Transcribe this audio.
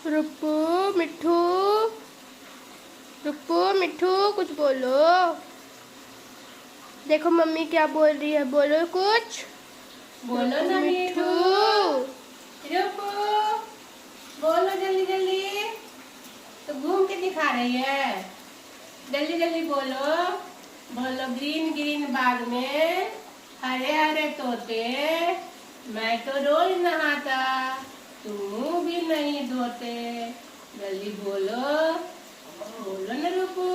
रुप्पू मिट्ठू, रुप्पू मिट्ठू कुछ बोलो। देखो मम्मी क्या बोल रही है, बोलो कुछ। बोलो ना मिट्ठू। रुप्पू बोलो जल्दी जल्दी। तो घूम के दिखा रही है, जल्दी जल्दी बोलो। बोलो ग्रीन ग्रीन बाग में हरे हरे तोते, मैं तो रोज नहाता, तुम भी नहीं धोते। जल्दी बोलो, बोलो ना रुप्पू।